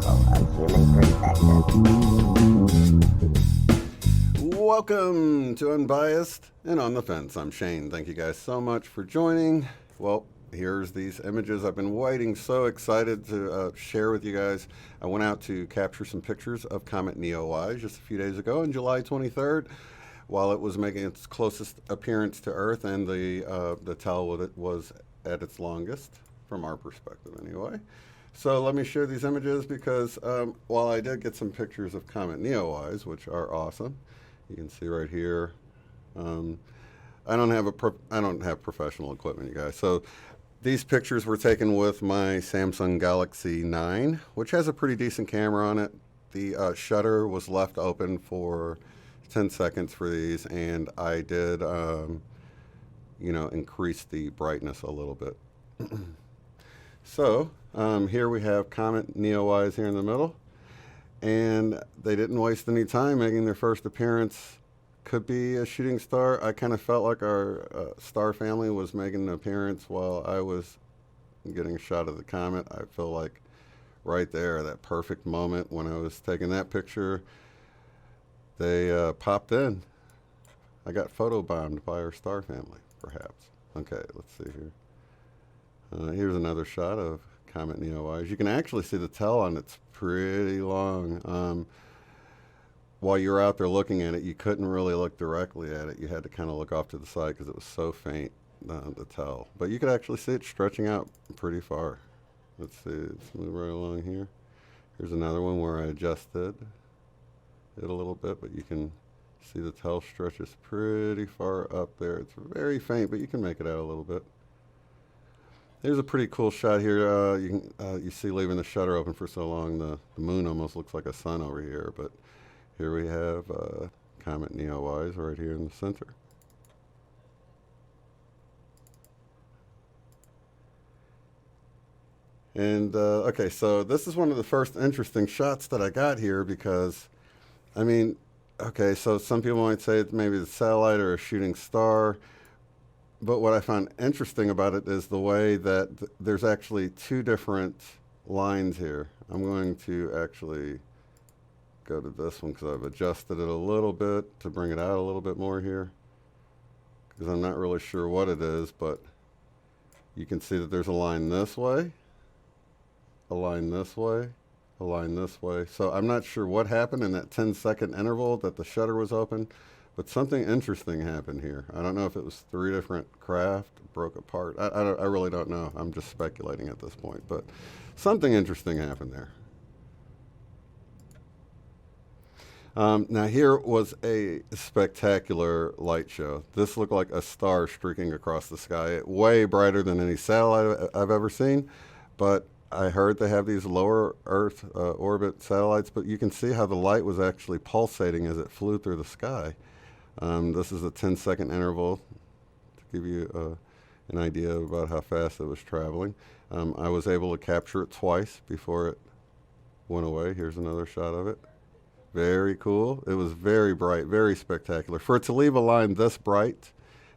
critical of human perspective. Welcome to Unbiased and On the Fence. I'm Shane. Thank you guys so much for joining. Well, here's these images I've been waiting, so excited to share with you guys. I went out to capture some pictures of Comet Neowise just a few days ago on July 23rd while it was making its closest appearance to Earth, and the tail was at its longest, from our perspective anyway. So let me share these images because while I did get some pictures of Comet Neowise, which are awesome, you can see right here. I don't have professional equipment, you guys. So these pictures were taken with my Samsung Galaxy 9, which has a pretty decent camera on it. The shutter was left open for 10 seconds for these, and I did, increase the brightness a little bit. So here we have Comet Neowise here in the middle, and they didn't waste any time making their first appearance. Could be a shooting star. I kind of felt like our star family was making an appearance while I was getting a shot of the comet. I feel like right there, that perfect moment when I was taking that picture, they popped in. I got photobombed by our star family, perhaps. Okay, let's see here. Here's another shot of Comet Neowise. You can actually see the tail on it's pretty long. While you were out there looking at it, you couldn't really look directly at it. You had to kind of look off to the side because it was so faint, the tail. But you could actually see it stretching out pretty far. Let's see, let's move right along here. Here's another one where I adjusted it a little bit, but you can see the tail stretches pretty far up there. It's very faint, but you can make it out a little bit. Here's a pretty cool shot here. You see, leaving the shutter open for so long, the moon almost looks like a sun over here, but here we have Comet Neowise right here in the center. And okay, so this is one of the first interesting shots that I got here because, I mean, okay, so some people might say it's maybe the satellite or a shooting star, but what I found interesting about it is the way that there's actually two different lines here. I'm going to actually go to this one because I've adjusted it a little bit to bring it out a little bit more here because I'm not really sure what it is, but you can see that there's a line this way, a line this way, a line this way. So I'm not sure what happened in that 10-second interval that the shutter was open, but something interesting happened here. I don't know if it was three different craft broke apart. I really don't know. I'm just speculating at this point, but something interesting happened there. Now here was a spectacular light show. This looked like a star streaking across the sky, way brighter than any satellite I've ever seen. But I heard they have these lower Earth orbit satellites, but you can see how the light was actually pulsating as it flew through the sky. This is a 10-second interval to give you an idea about how fast it was traveling. I was able to capture it twice before it went away. Here's another shot of it. Very cool. It was very bright, very spectacular. For it to leave a line this bright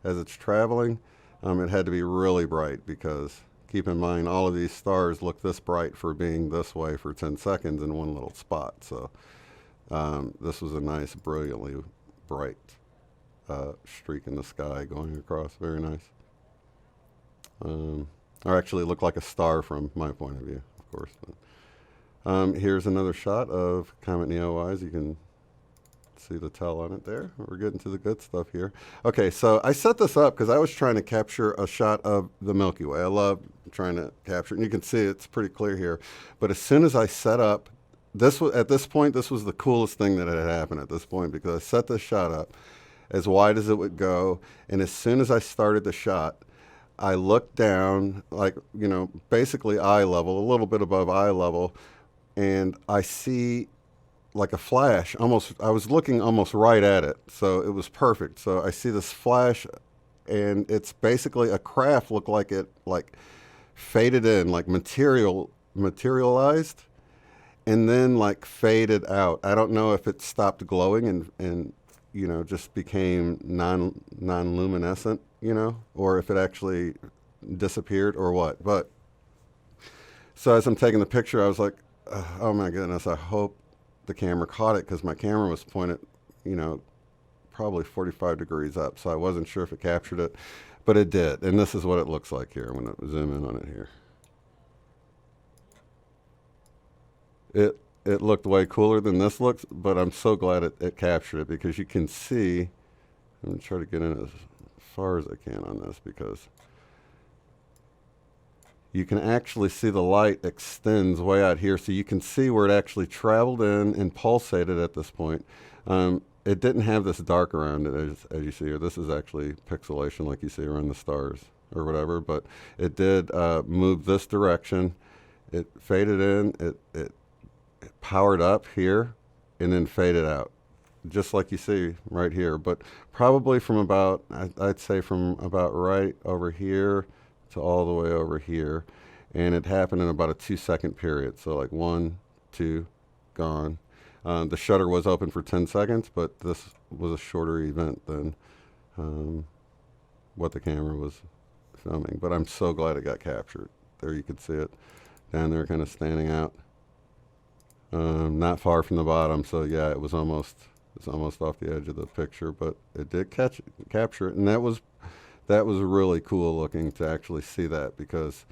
as it's traveling, it had to be really bright because, keep in mind, all of these stars look this bright for being this way for 10 seconds in one little spot. So this was a nice, brilliantly bright streak in the sky going across. Very nice. Or actually, it looked like a star from my point of view, of course. But here's another shot of Comet Neowise. You can see the tail on it there. We're getting to the good stuff here. Okay, so I set this up because I was trying to capture a shot of the Milky Way. I love trying to capture it, and you can see it's pretty clear here. But as soon as I set up, at this point, this was the coolest thing that had happened at this point because I set this shot up as wide as it would go, and as soon as I started the shot, I looked down, like, basically eye level, a little bit above eye level, and I see like a flash. I was looking almost right at it, so it was perfect. So I see this flash, and it's basically a craft looked like it faded in, like materialized, and then like faded out. I don't know if it stopped glowing and just became non-luminescent, or if it actually disappeared or what. But so as I'm taking the picture, I was like, oh my goodness, I hope the camera caught it, because my camera was pointed, probably 45 degrees up, so I wasn't sure if it captured it, but it did. And this is what it looks like here when I zoom in on it here. It looked way cooler than this looks, but I'm so glad it captured it, because you can see, I'm going to try to get in as far as I can on this, because you can actually see the light extends way out here, so you can see where it actually traveled in and pulsated at this point. It didn't have this dark around it, as you see here. This is actually pixelation like you see around the stars or whatever, but it did move this direction. It faded in, it powered up here, and then faded out, just like you see right here. But probably from about, I'd say from about right over here to all the way over here. And it happened in about a 2-second period. So like 1, 2, gone. The shutter was open for 10 seconds, but this was a shorter event than what the camera was filming. But I'm so glad it got captured. There you can see it down there kind of standing out. Not far from the bottom, so yeah, it's almost off the edge of the picture, but it did capture it, and that was really cool looking to actually see that, because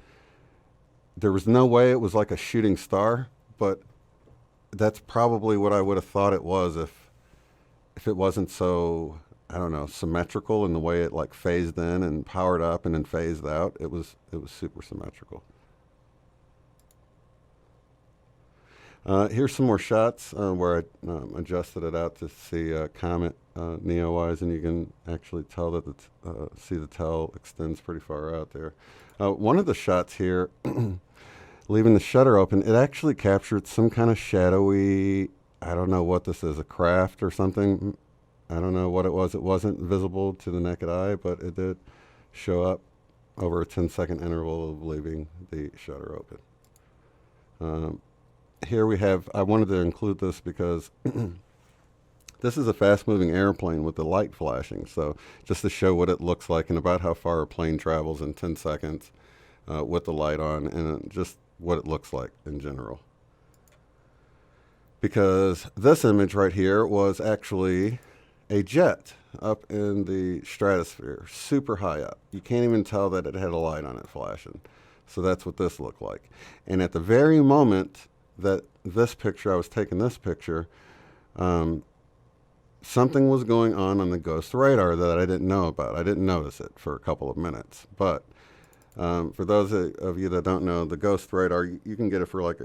there was no way it was like a shooting star, but that's probably what I would have thought it was if it wasn't so, I don't know, symmetrical in the way it like phased in and powered up and then phased out. It was super symmetrical. Here's some more shots where I adjusted it out to see Comet Neowise, and you can actually tell that see the tail extends pretty far out there. One of the shots here, leaving the shutter open, it actually captured some kind of shadowy, I don't know what this is, a craft or something. I don't know what it was. It wasn't visible to the naked eye, but it did show up over a 10-second interval of leaving the shutter open. Here we have, I wanted to include this because this is a fast-moving airplane with the light flashing, so just to show what it looks like and about how far a plane travels in 10 seconds with the light on, and just what it looks like in general. Because this image right here was actually a jet up in the stratosphere, super high up. You can't even tell that it had a light on it flashing. So that's what this looked like. And at the very moment that this picture, I was taking this picture, something was going on the ghost radar that I didn't know about. I didn't notice it for a couple of minutes. But for those of you that don't know, the ghost radar, you can get it for like,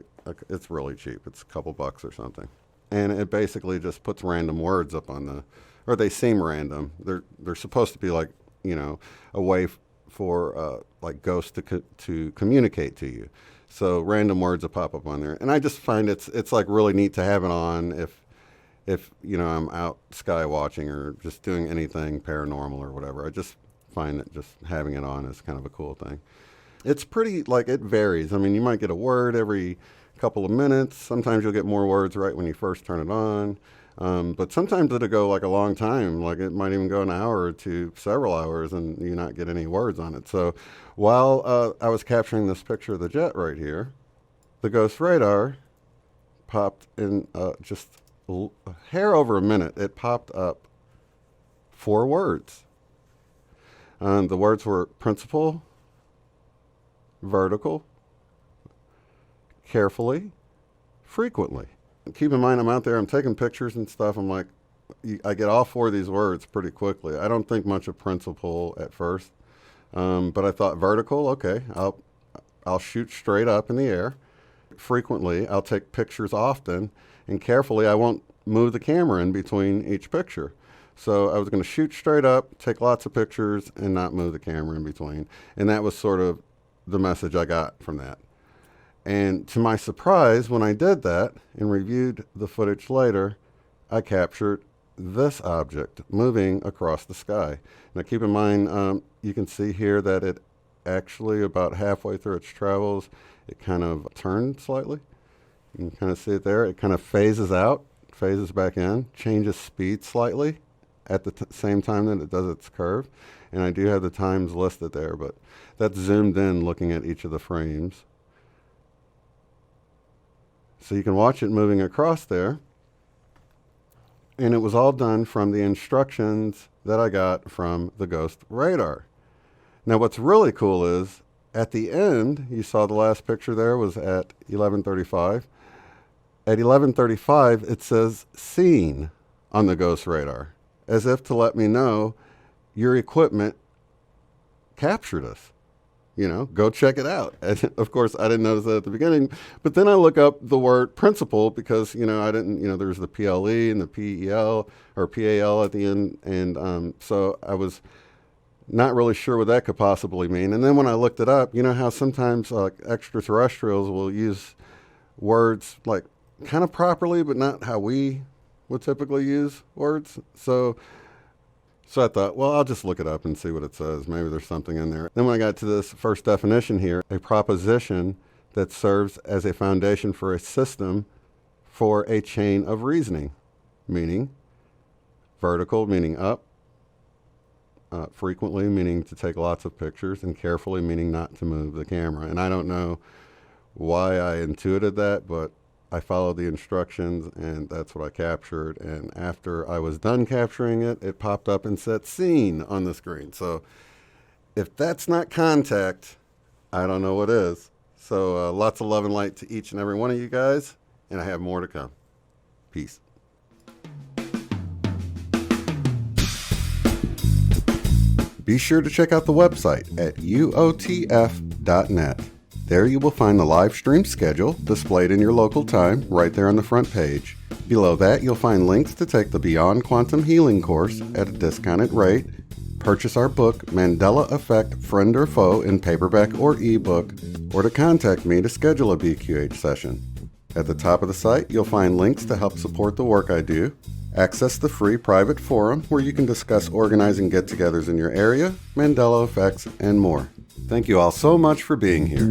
it's really cheap. It's a couple bucks or something. And it basically just puts random words up on or they seem random. They're supposed to be like, a way for like ghosts to communicate to you. So random words will pop up on there, and I just find it's like really neat to have it on if I'm out sky watching or just doing anything paranormal or whatever. I just find that just having it on is kind of a cool thing. It's pretty, like, it varies. I mean, you might get a word every couple of minutes. Sometimes you'll get more words right when you first turn it on. But sometimes it'll go like a long time, like it might even go an hour to several hours and you not get any words on it. So while I was capturing this picture of the jet right here, the ghost radar popped in just a hair over a minute. It popped up 4 words. The words were principal, vertical, carefully, frequently. Keep in mind, I'm out there, I'm taking pictures and stuff. I'm like, I get all 4 of these words pretty quickly. I don't think much of principal at first, but I thought vertical, okay, I'll shoot straight up in the air. Frequently, I'll take pictures often, and carefully, I won't move the camera in between each picture. So I was going to shoot straight up, take lots of pictures, and not move the camera in between. And that was sort of the message I got from that. And to my surprise, when I did that and reviewed the footage later, I captured this object moving across the sky. Now keep in mind, you can see here that it actually, about halfway through its travels, it kind of turned slightly. You can kind of see it there. It kind of phases out, phases back in, changes speed slightly at the same time that it does its curve. And I do have the times listed there, but that's zoomed in looking at each of the frames. So you can watch it moving across there. And it was all done from the instructions that I got from the Ghost radar. Now what's really cool is at the end, you saw the last picture there was at 11:35. At 11:35, it says seen on the Ghost radar, as if to let me know your equipment captured us. You know, go check it out. And of course, I didn't notice that at the beginning, but then I look up the word principal because, you know, I didn't, you know, there's the PLE and the PEL or PAL at the end. And so I was not really sure what that could possibly mean. And then when I looked it up, you know how sometimes extraterrestrials will use words like kind of properly, but not how we would typically use words. So I thought, well, I'll just look it up and see what it says. Maybe there's something in there. Then when I got to this first definition here, a proposition that serves as a foundation for a system for a chain of reasoning, meaning vertical, meaning up, frequently, meaning to take lots of pictures, and carefully, meaning not to move the camera. And I don't know why I intuited that, but I followed the instructions, and that's what I captured. And after I was done capturing it, it popped up and said seen on the screen. So if that's not contact, I don't know what is. So lots of love and light to each and every one of you guys, and I have more to come. Peace. Be sure to check out the website at UOTF.net. There you will find the live stream schedule displayed in your local time right there on the front page. Below that, you'll find links to take the Beyond Quantum Healing course at a discounted rate, purchase our book, Mandela Effect, Friend or Foe, in paperback or ebook, or to contact me to schedule a BQH session. At the top of the site, you'll find links to help support the work I do, access the free private forum where you can discuss organizing get-togethers in your area, Mandela effects, and more. Thank you all so much for being here.